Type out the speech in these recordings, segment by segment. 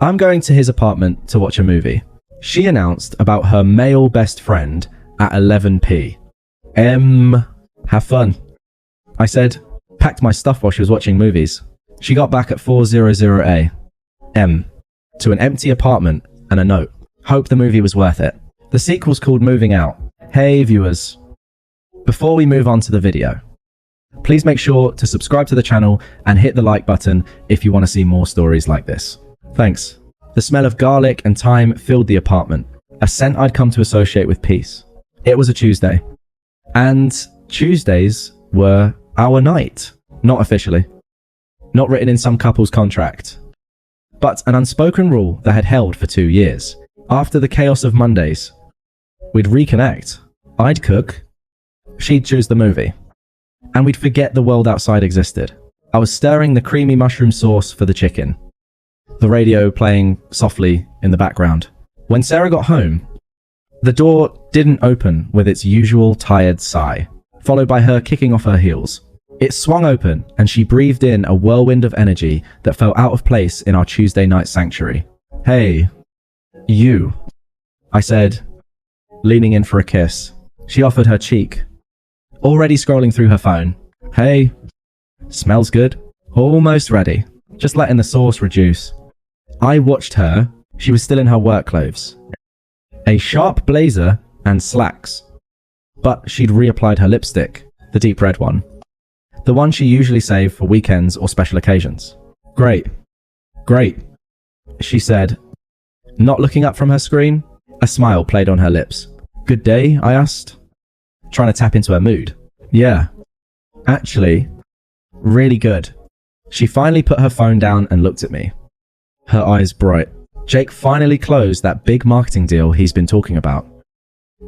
I'm going to his apartment to watch a movie. She announced about her male best friend at 11 p. Have fun. I said, packed my stuff while she was watching movies. She got back at 4:00 a.m. to an empty apartment and a note. Hope the movie was worth it. The sequel's called Moving Out. Hey viewers, before we move on to the video, please make sure to subscribe to the channel and hit the like button if you want to see more stories like this. Thanks. The smell of garlic and thyme filled the apartment, a scent I'd come to associate with peace. It was a Tuesday, and Tuesdays were our night. Not officially. Not written in some couple's contract, but an unspoken rule that had held for 2 years. After the chaos of Mondays, we'd reconnect. I'd cook, she'd choose the movie, and we'd forget the world outside existed. I was stirring the creamy mushroom sauce for the chicken, the radio playing softly in the background. When Sarah got home, the door didn't open with its usual tired sigh, followed by her kicking off her heels. It swung open, and she breathed in a whirlwind of energy that felt out of place in our Tuesday night sanctuary. Hey, you, I said, leaning in for a kiss. She offered her cheek, already scrolling through her phone. Hey, smells good. Almost ready. Just letting the sauce reduce. I watched her. She was still in her work clothes. A sharp blazer and slacks. But she'd reapplied her lipstick, the deep red one. The one she usually saved for weekends or special occasions. Great. Great, she said, not looking up from her screen. A smile played on her lips. Good day, I asked, trying to tap into her mood. Yeah, actually, really good. She finally put her phone down and looked at me, her eyes bright. Jake finally closed that big marketing deal he's been talking about.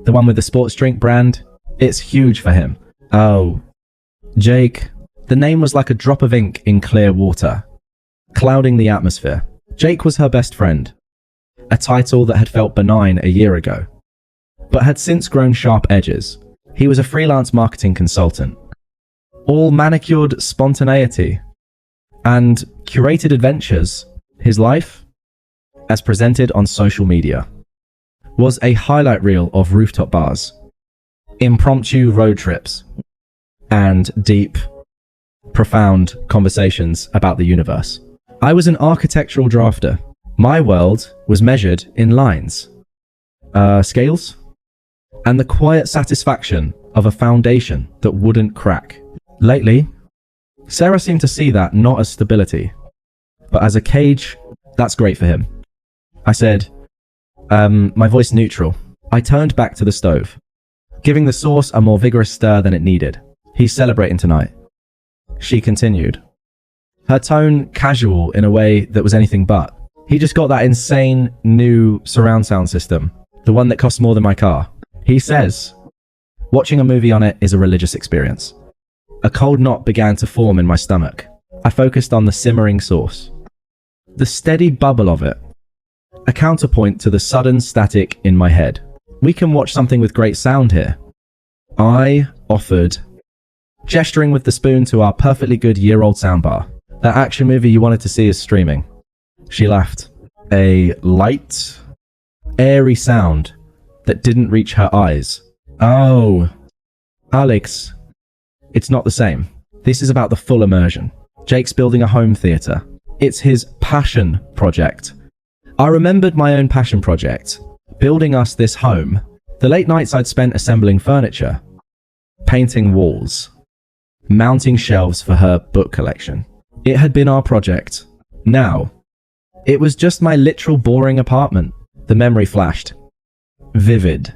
The one with the sports drink brand. It's huge for him. Oh, Jake. The name was like a drop of ink in clear water, clouding the atmosphere. Jake was her best friend, a title that had felt benign a year ago, but had since grown sharp edges. He was a freelance marketing consultant, all manicured spontaneity and curated adventures. His life, as presented on social media, was a highlight reel of rooftop bars, impromptu road trips, and deep, profound conversations about the universe. I was an architectural drafter. My world was measured in lines, scales, and the quiet satisfaction of a foundation that wouldn't crack. Lately, Sarah seemed to see that not as stability, but as a cage. That's great for him. I said, my voice neutral. I turned back to the stove, giving the sauce a more vigorous stir than it needed. He's celebrating tonight, she continued, her tone casual in a way that was anything but. He just got that insane new surround sound system, the one that costs more than my car. He says, watching a movie on it is a religious experience. A cold knot began to form in my stomach. I focused on the simmering sauce, the steady bubble of it, a counterpoint to the sudden static in my head. We can watch something with great sound here, I offered, gesturing with the spoon to our perfectly good year-old soundbar. That action movie you wanted to see is streaming. She laughed, a light, airy sound that didn't reach her eyes. Oh, Alex, it's not the same. This is about the full immersion. Jake's building a home theater. It's his passion project. I remembered my own passion project, building us this home. The late nights I'd spent assembling furniture, painting walls, mounting shelves for her book collection. It had been our project. Now, it was just my literal boring apartment. The memory flashed. Vivid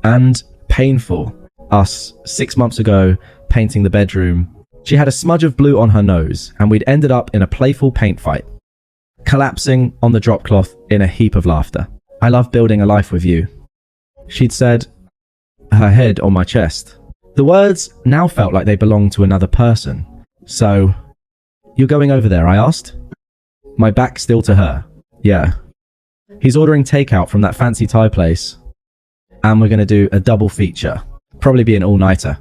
and painful. Us, 6 months ago, painting the bedroom. She had a smudge of blue on her nose, and we'd ended up in a playful paint fight, collapsing on the drop cloth in a heap of laughter. I love building a life with you, she'd said, her head on my chest. The words now felt like they belonged to another person. So, you're going over there, I asked, my back still to her. Yeah. He's ordering takeout from that fancy Thai place, and we're going to do a double feature. Probably be an all-nighter.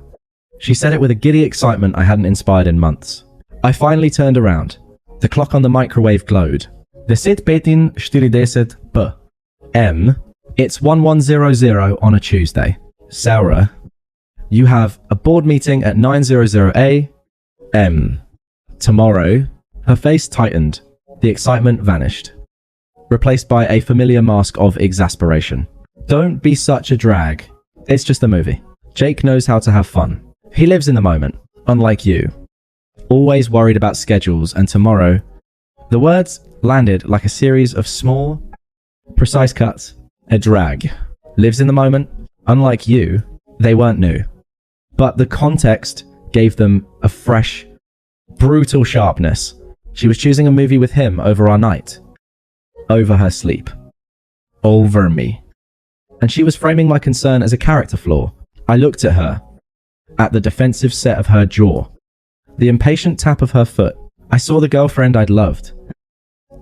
She said it with a giddy excitement I hadn't inspired in months. I finally turned around. The clock on the microwave glowed. 10 Petin 40 P. M. It's 1100 on a Tuesday. Sarah, you have a board meeting at 900 a.m. tomorrow. Her face tightened. The excitement vanished, replaced by a familiar mask of exasperation. Don't be such a drag. It's just a movie. Jake knows how to have fun. He lives in the moment, unlike you. Always worried about schedules and tomorrow. The words landed like a series of small, precise cuts. A drag. Lives in the moment, unlike you. They weren't new. But the context gave them a fresh, brutal sharpness. She was choosing a movie with him over our night. Over her sleep. Over me. And she was framing my concern as a character flaw. I looked at her. At the defensive set of her jaw. The impatient tap of her foot. I saw the girlfriend I'd loved.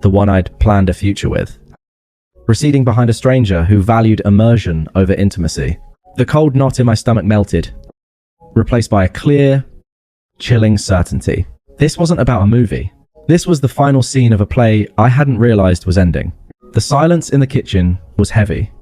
The one I'd planned a future with. Receding behind a stranger who valued immersion over intimacy. The cold knot in my stomach melted, replaced by a clear, chilling certainty. This wasn't about a movie. This was the final scene of a play I hadn't realized was ending. The silence in the kitchen was heavy,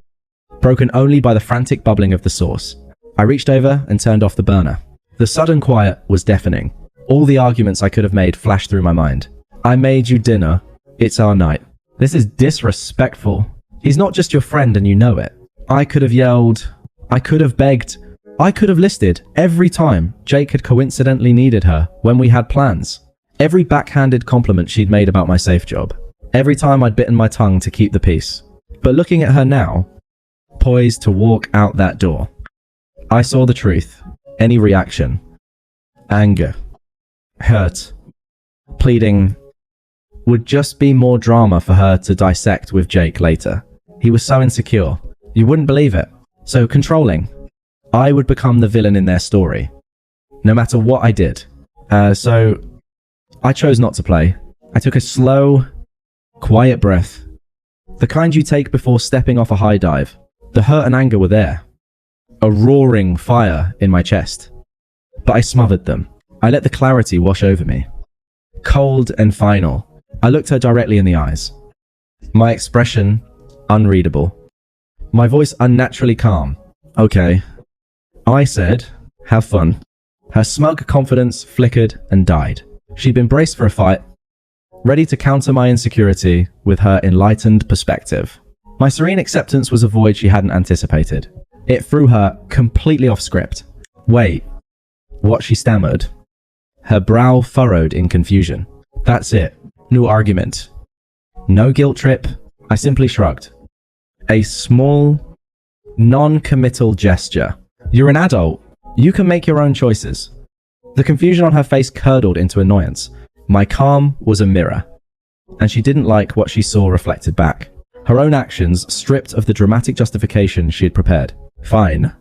broken only by the frantic bubbling of the sauce. I reached over and turned off the burner. The sudden quiet was deafening. All the arguments I could have made flashed through my mind. I made you dinner. It's our night. This is disrespectful. He's not just your friend and you know it. I could have yelled. I could have begged. I could have listed every time Jake had coincidentally needed her when we had plans. Every backhanded compliment she'd made about my safe job. Every time I'd bitten my tongue to keep the peace. But looking at her now, poised to walk out that door, I saw the truth. Any reaction. Anger. Hurt. Pleading. Would just be more drama for her to dissect with Jake later. He was so insecure. You wouldn't believe it. So controlling. I would become the villain in their story. No matter what I did. So I chose not to play. I took a slow, quiet breath. The kind you take before stepping off a high dive. The hurt and anger were there. A roaring fire in my chest. But I smothered them. I let the clarity wash over me. Cold and final. I looked her directly in the eyes. My expression, unreadable. My voice unnaturally calm. Okay. I said, have fun. Her smug confidence flickered and died. She'd been braced for a fight, ready to counter my insecurity with her enlightened perspective. My serene acceptance was a void she hadn't anticipated. It threw her completely off script. Wait. What she stammered. Her brow furrowed in confusion. That's it. No argument. No guilt trip. I simply shrugged. A small, non-committal gesture. You're an adult. You can make your own choices. The confusion on her face curdled into annoyance. My calm was a mirror, and she didn't like what she saw reflected back. Her own actions stripped of the dramatic justification she had prepared. Fine.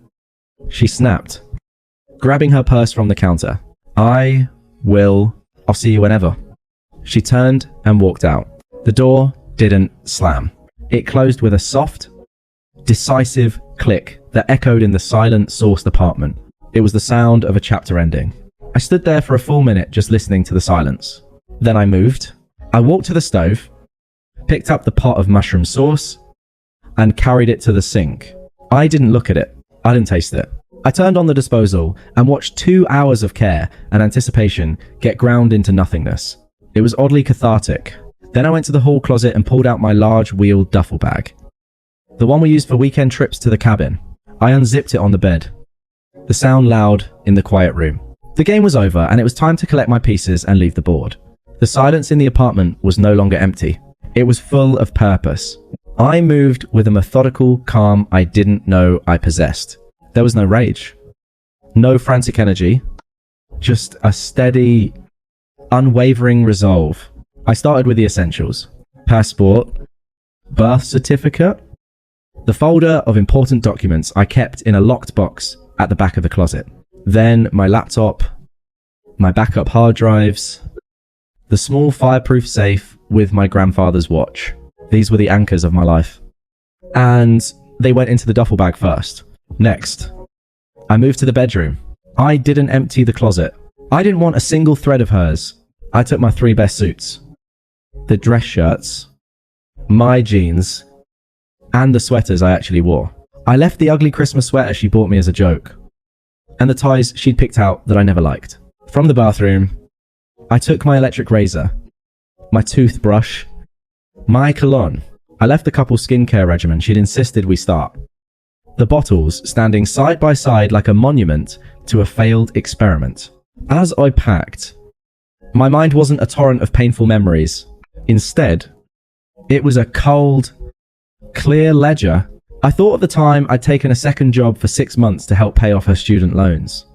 She snapped, grabbing her purse from the counter. I'll see you whenever. She turned and walked out. The door didn't slam. It closed with a soft, decisive click that echoed in the silent, sourced apartment. It was the sound of a chapter ending. I stood there for a full minute just listening to the silence. Then I moved. I walked to the stove, picked up the pot of mushroom sauce, and carried it to the sink. I didn't look at it. I didn't taste it. I turned on the disposal and watched 2 hours of care and anticipation get ground into nothingness. It was oddly cathartic. Then I went to the hall closet and pulled out my large wheeled duffel bag. The one we used for weekend trips to the cabin. I unzipped it on the bed. The sound loud in the quiet room. The game was over and it was time to collect my pieces and leave the board. The silence in the apartment was no longer empty. It was full of purpose. I moved with a methodical calm I didn't know I possessed. There was no rage. No frantic energy. Just a steady, unwavering resolve. I started with the essentials. Passport, birth certificate, the folder of important documents I kept in a locked box at the back of the closet. Then my laptop, my backup hard drives, the small fireproof safe with my grandfather's watch. These were the anchors of my life. And they went into the duffel bag first. Next, I moved to the bedroom. I didn't empty the closet. I didn't want a single thread of hers. I took my 3 best suits. The dress shirts, my jeans, and the sweaters I actually wore. I left the ugly Christmas sweater she bought me as a joke, and the ties she'd picked out that I never liked. From the bathroom, I took my electric razor, my toothbrush, my cologne. I left the couple's skincare regimen she'd insisted we start. The bottles standing side by side like a monument to a failed experiment. As I packed, my mind wasn't a torrent of painful memories. Instead, it was a cold, clear ledger. I thought at the time I'd taken a second job for 6 months to help pay off her student loans,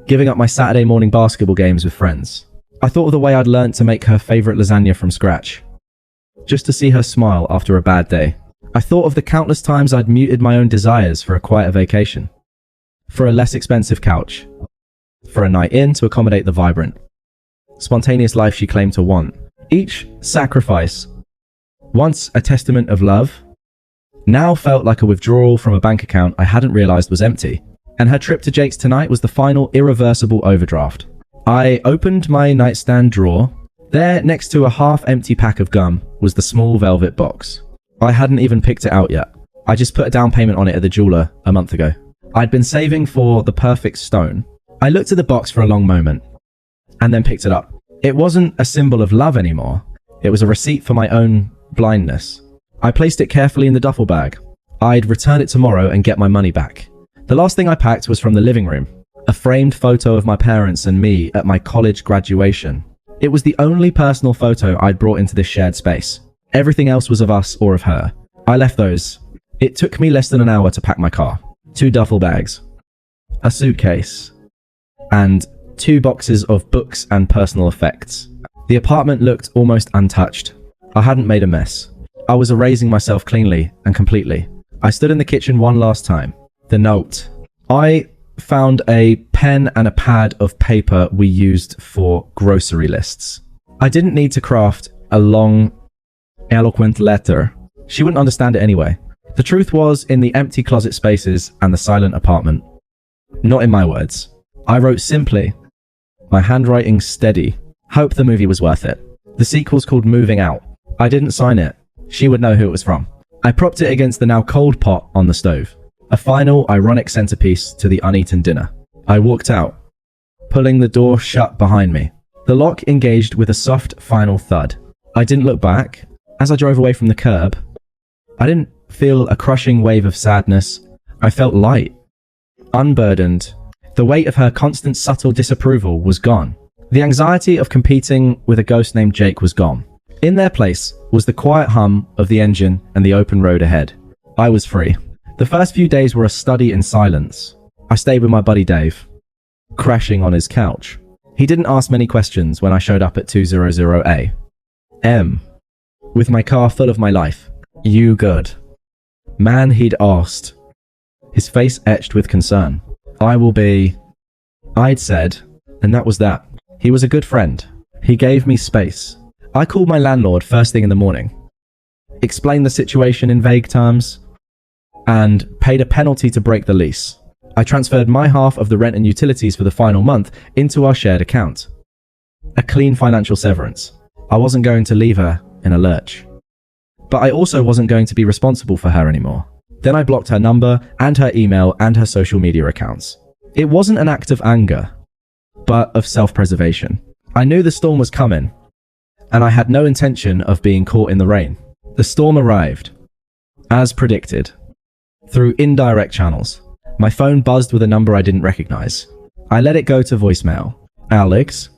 giving up my Saturday morning basketball games with friends. I thought of the way I'd learnt to make her favourite lasagna from scratch, just to see her smile after a bad day. I thought of the countless times I'd muted my own desires for a quieter vacation, for a less expensive couch, for a night in to accommodate the vibrant, spontaneous life she claimed to want. Each sacrifice, once a testament of love, now felt like a withdrawal from a bank account I hadn't realised was empty. And her trip to Jake's tonight was the final irreversible overdraft. I opened my nightstand drawer. There, next to a half-empty pack of gum, was the small velvet box. I hadn't even picked it out yet. I just put a down payment on it at the jeweler a month ago. I'd been saving for the perfect stone. I looked at the box for a long moment, and then picked it up. It wasn't a symbol of love anymore. It was a receipt for my own blindness. I placed it carefully in the duffel bag. I'd return it tomorrow and get my money back. The last thing I packed was from the living room, a framed photo of my parents and me at my college graduation. It was the only personal photo I'd brought into this shared space. Everything else was of us or of her. I left those. It took me less than an hour to pack my car. 2 duffel bags, a suitcase, and 2 boxes of books and personal effects. The apartment looked almost untouched. I hadn't made a mess. I was erasing myself cleanly and completely. I stood in the kitchen one last time. The note. I found a pen and a pad of paper we used for grocery lists. I didn't need to craft a long, eloquent letter. She wouldn't understand it anyway. The truth was in the empty closet spaces and the silent apartment. Not in my words. I wrote simply, my handwriting steady. Hope the movie was worth it. The sequel's called Moving Out. I didn't sign it. She would know who it was from. I propped it against the now cold pot on the stove. A final, ironic centerpiece to the uneaten dinner. I walked out, pulling the door shut behind me. The lock engaged with a soft, final thud. I didn't look back. As I drove away from the curb, I didn't feel a crushing wave of sadness. I felt light, unburdened. The weight of her constant subtle disapproval was gone. The anxiety of competing with a ghost named Jake was gone. In their place was the quiet hum of the engine and the open road ahead. I was free. The first few days were a study in silence. I stayed with my buddy Dave, crashing on his couch. He didn't ask many questions when I showed up at 200 A.M. with my car full of my life. You good? Man, he'd asked, his face etched with concern. I will be, I'd said, and that was that. He was a good friend. He gave me space. I called my landlord first thing in the morning, explained the situation in vague terms, and paid a penalty to break the lease. I transferred my half of the rent and utilities for the final month into our shared account. A clean financial severance. I wasn't going to leave her in a lurch. But I also wasn't going to be responsible for her anymore. Then I blocked her number and her email and her social media accounts. It wasn't an act of anger, but of self-preservation. I knew the storm was coming, and I had no intention of being caught in the rain. The storm arrived, as predicted, through indirect channels. My phone buzzed with a number I didn't recognize. I let it go to voicemail. Alex,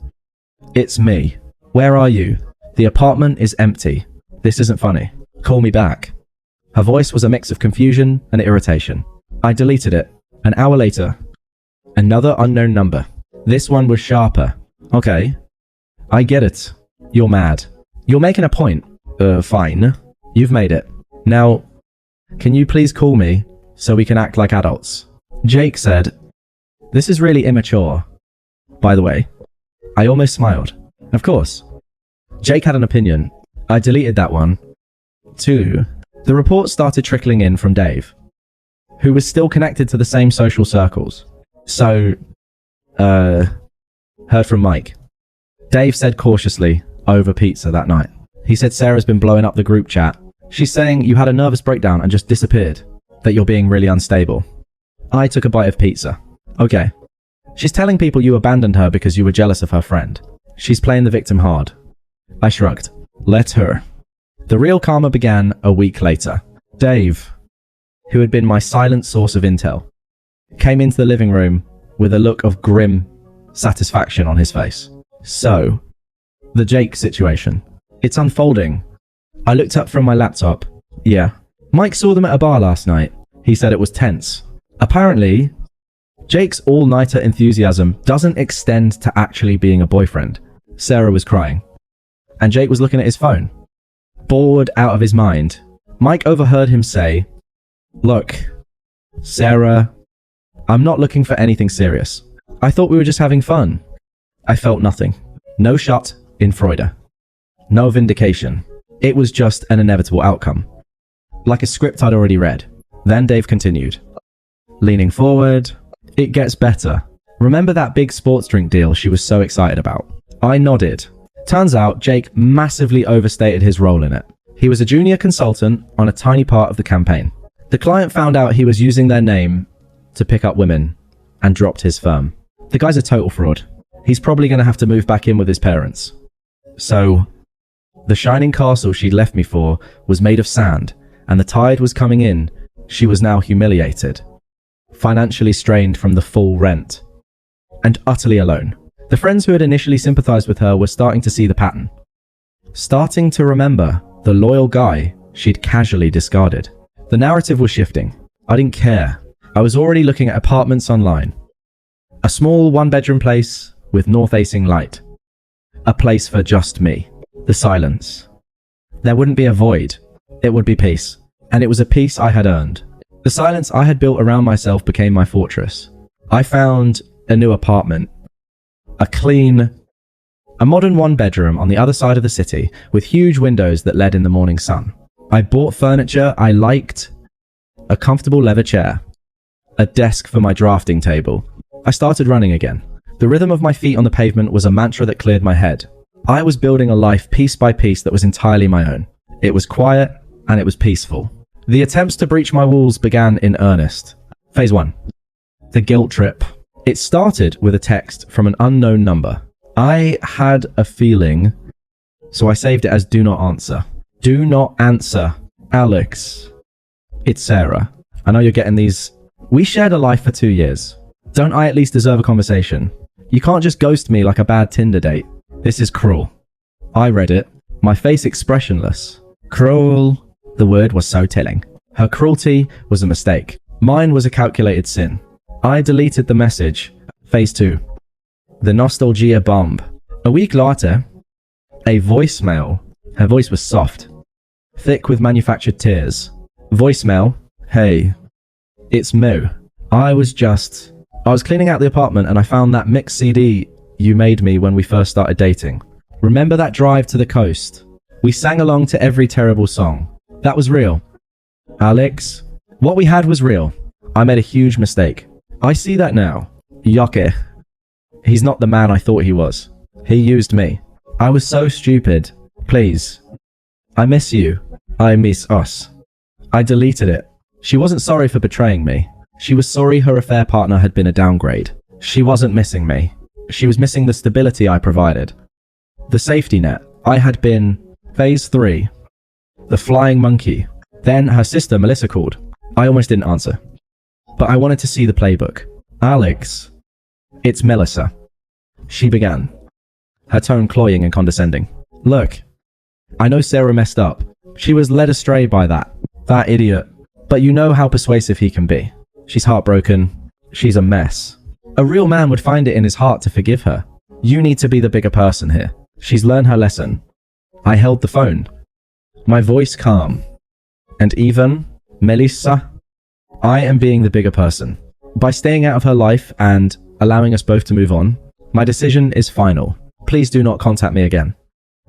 it's me. Where are you? The apartment is empty. This isn't funny. Call me back. Her voice was a mix of confusion and irritation. I deleted it. An hour later, another unknown number. This one was sharper. Okay. I get it. You're mad. You're making a point. Fine. You've made it. Now, can you please call me so we can act like adults? Jake said, this is really immature. By the way, I almost smiled. Of course. Jake had an opinion. I deleted that one. 2. The reports started trickling in from Dave, who was still connected to the same social circles. So, heard from Mike. Dave said cautiously, over pizza that night. He said Sarah's been blowing up the group chat She's saying you had a nervous breakdown and just disappeared, that you're being really unstable. I took a bite of pizza. Okay. She's telling people you abandoned her because you were jealous of her friend. She's playing the victim hard. I shrugged. Let her. The real karma began a week later. Dave, who had been my silent source of intel, came into the living room with a look of grim satisfaction on his face. So, the Jake situation. It's unfolding. I looked up from my laptop. Yeah. Mike saw them at a bar last night. He said it was tense. Apparently, Jake's all-nighter enthusiasm doesn't extend to actually being a boyfriend. Sarah was crying, and Jake was looking at his phone, bored out of his mind. Mike overheard him say, "Look, Sarah, I'm not looking for anything serious. I thought we were just having fun." I felt nothing. No shot in Freude. No vindication. It was just an inevitable outcome. Like a script I'd already read. Then Dave continued, leaning forward, "It gets better. Remember that big sports drink deal she was so excited about?" I nodded. Turns out Jake massively overstated his role in it. He was a junior consultant on a tiny part of the campaign. The client found out he was using their name to pick up women and dropped his firm. The guy's a total fraud. He's probably going to have to move back in with his parents. So, the shining castle she'd left me for was made of sand, and the tide was coming in. She was now humiliated, financially strained from the full rent, and utterly alone. The friends who had initially sympathized with her were starting to see the pattern, starting to remember the loyal guy she'd casually discarded. The narrative was shifting. I didn't care. I was already looking at apartments online. A small one-bedroom place with north-facing light. A place for just me. The silence. There wouldn't be a void. It would be peace. And it was a peace I had earned. The silence I had built around myself became my fortress. I found a new apartment. A modern one-bedroom on the other side of the city with huge windows that led in the morning sun. I bought furniture I liked, a comfortable leather chair, a desk for my drafting table. I started running again. The rhythm of my feet on the pavement was a mantra that cleared my head. I was building a life piece by piece that was entirely my own. It was quiet and it was peaceful. The attempts to breach my walls began in earnest. Phase 1. The guilt trip. It started with a text from an unknown number. I had a feeling, so I saved it as do not answer. Do not answer. Alex. It's Sarah. I know you're getting these. We shared a life for 2 years. Don't I at least deserve a conversation? You can't just ghost me like a bad Tinder date. This is cruel. I read it, my face expressionless. Cruel. The word was so telling. Her cruelty was a mistake. Mine was a calculated sin. I deleted the message. Phase 2. The nostalgia bomb. A week later, a voicemail. Her voice was soft, thick with manufactured tears. Voicemail. Hey, it's Mo. I was cleaning out the apartment and I found that mix CD you made me when we first started dating. Remember that drive to the coast? We sang along to every terrible song. That was real. Alex, what we had was real. I made a huge mistake. I see that now. Yoke. He's not the man I thought he was. He used me. I was so stupid. Please. I miss you. I miss us. I deleted it. She wasn't sorry for betraying me. She was sorry her affair partner had been a downgrade. She wasn't missing me. She was missing the stability I provided. The safety net. I had been. Phase 3. The flying monkey. Then her sister Melissa called. I almost didn't answer. But I wanted to see the playbook. Alex. It's Melissa. She began, her tone cloying and condescending. Look, I know Sarah messed up. She was led astray by that idiot. But you know how persuasive he can be. She's heartbroken. She's a mess. A real man would find it in his heart to forgive her. You need to be the bigger person here. She's learned her lesson. I held the phone, my voice calm. And even, Melissa, I am being the bigger person. By staying out of her life and allowing us both to move on, my decision is final. Please do not contact me again.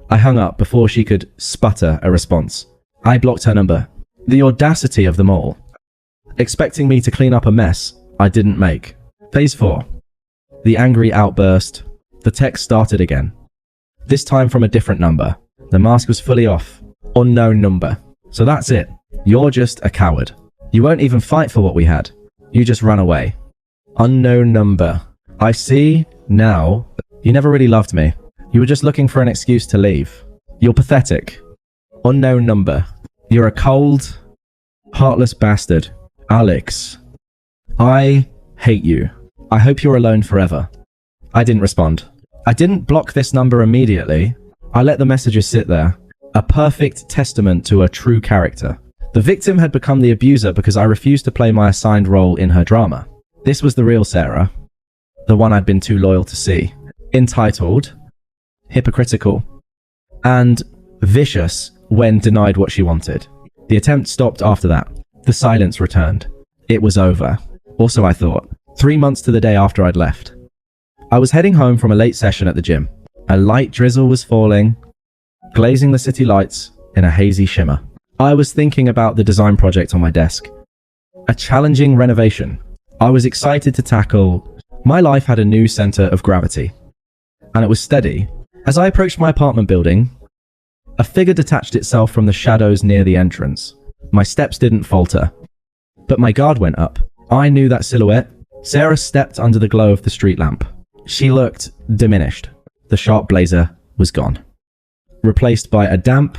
I hung up before she could sputter a response. I blocked her number. The audacity of them all. Expecting me to clean up a mess I didn't make. Phase 4. The angry outburst. The text started again. This time from a different number. The mask was fully off. Unknown number. So that's it. You're just a coward. You won't even fight for what we had. You just run away. Unknown number. I see now. You never really loved me. You were just looking for an excuse to leave. You're pathetic. Unknown number. You're a cold, heartless bastard. Alex. I hate you. I hope you're alone forever. I didn't respond. I didn't block this number immediately. I let the messages sit there. A perfect testament to a true character. The victim had become the abuser because I refused to play my assigned role in her drama. This was the real Sarah. The one I'd been too loyal to see. Entitled, hypocritical, and vicious when denied what she wanted. The attempt stopped after that. The silence returned. It was over. Also, I thought, 3 months to the day after I'd left. I was heading home from a late session at the gym. A light drizzle was falling, glazing the city lights in a hazy shimmer. I was thinking about the design project on my desk. A challenging renovation. I was excited to tackle. My life had a new center of gravity, and it was steady. As I approached my apartment building, a figure detached itself from the shadows near the entrance. My steps didn't falter, but my guard went up. I knew that silhouette. Sarah stepped under the glow of the street lamp. She looked diminished. The sharp blazer was gone, replaced by a damp,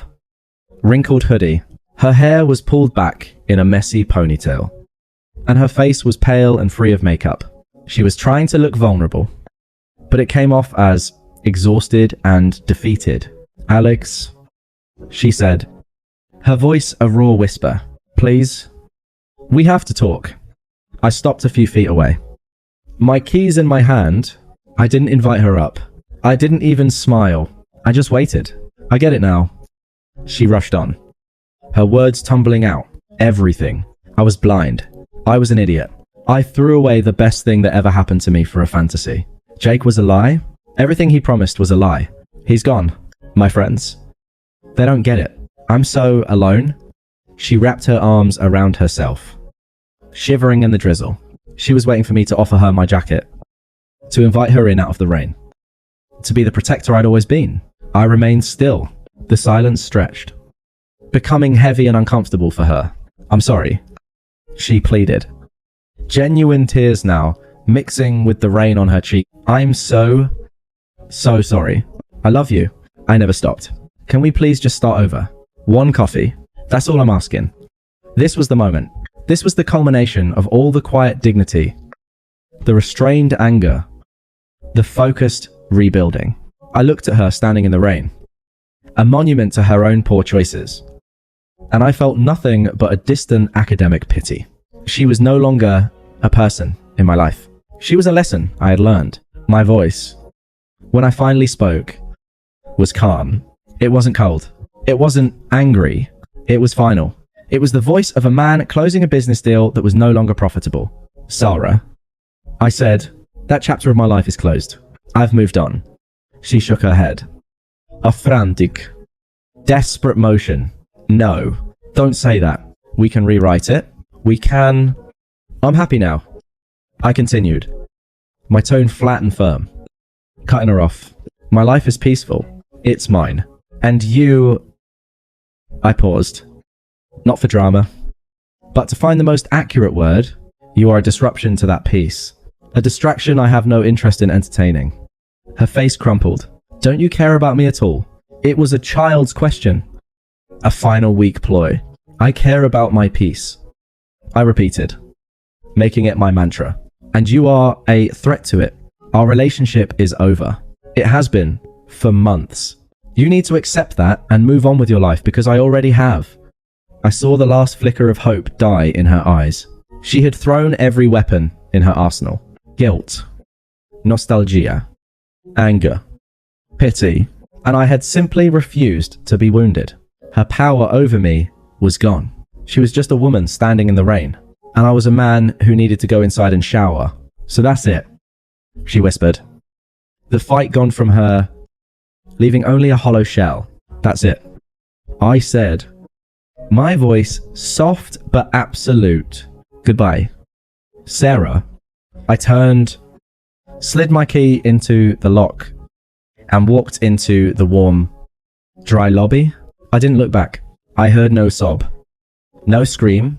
wrinkled hoodie. Her hair was pulled back in a messy ponytail, and her face was pale and free of makeup. She was trying to look vulnerable, but it came off as exhausted and defeated. Alex, she said, her voice a raw whisper. Please, we have to talk. I stopped a few feet away. My keys in my hand. I didn't invite her up. I didn't even smile. I just waited. I get it now. She rushed on, her words tumbling out. Everything. I was blind. I was an idiot. I threw away the best thing that ever happened to me for a fantasy. Jake was a lie. Everything he promised was a lie. He's gone. My friends. They don't get it. I'm so alone. She wrapped her arms around herself, shivering in the drizzle. She was waiting for me to offer her my jacket, to invite her in out of the rain, to be the protector I'd always been. I remained still. The silence stretched, becoming heavy and uncomfortable for her. I'm sorry, she pleaded. Genuine tears now, mixing with the rain on her cheek. I'm so sorry. I love you. I never stopped. Can we please just start over? One coffee. That's all I'm asking. This was the moment. This was the culmination of all the quiet dignity, the restrained anger, the focused rebuilding. I looked at her standing in the rain, a monument to her own poor choices, and I felt nothing but a distant academic pity. She was no longer a person in my life. She was a lesson I had learned. My voice, when I finally spoke, was calm. It wasn't cold. It wasn't angry. It was final. It was the voice of a man closing a business deal that was no longer profitable. Sarah, I said, that chapter of my life is closed. I've moved on. She shook her head. A frantic, desperate motion. No, don't say that. We can rewrite it. We can. I'm happy now. I continued, my tone flat and firm, cutting her off. My life is peaceful. It's mine. And you. I paused. Not for drama, but to find the most accurate word, you are a disruption to that peace. A distraction I have no interest in entertaining. Her face crumpled. Don't you care about me at all? It was a child's question. A final weak ploy. I care about my peace. I repeated, making it my mantra. And you are a threat to it. Our relationship is over. It has been for months. You need to accept that and move on with your life because I already have. I saw the last flicker of hope die in her eyes. She had thrown every weapon in her arsenal. Guilt, nostalgia, anger, pity, and I had simply refused to be wounded. Her power over me was gone. She was just a woman standing in the rain, and I was a man who needed to go inside and shower. So that's it, she whispered. The fight gone from her, leaving only a hollow shell. That's it. I said, my voice soft but absolute. Goodbye. Sarah. I turned, slid my key into the lock, and walked into the warm, dry lobby. I didn't look back. I heard no sob, no scream,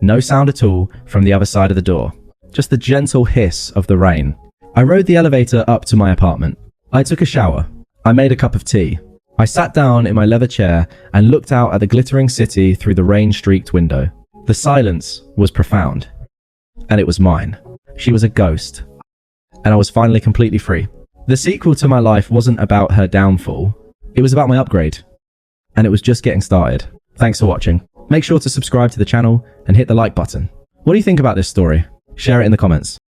no sound at all from the other side of the door. Just the gentle hiss of the rain. I rode the elevator up to my apartment. I took a shower. I made a cup of tea. I sat down in my leather chair and looked out at the glittering city through the rain-streaked window. The silence was profound. And it was mine. She was a ghost. And I was finally completely free. The sequel to my life wasn't about her downfall. It was about my upgrade. And it was just getting started. Thanks for watching. Make sure to subscribe to the channel and hit the like button. What do you think about this story? Share it in the comments.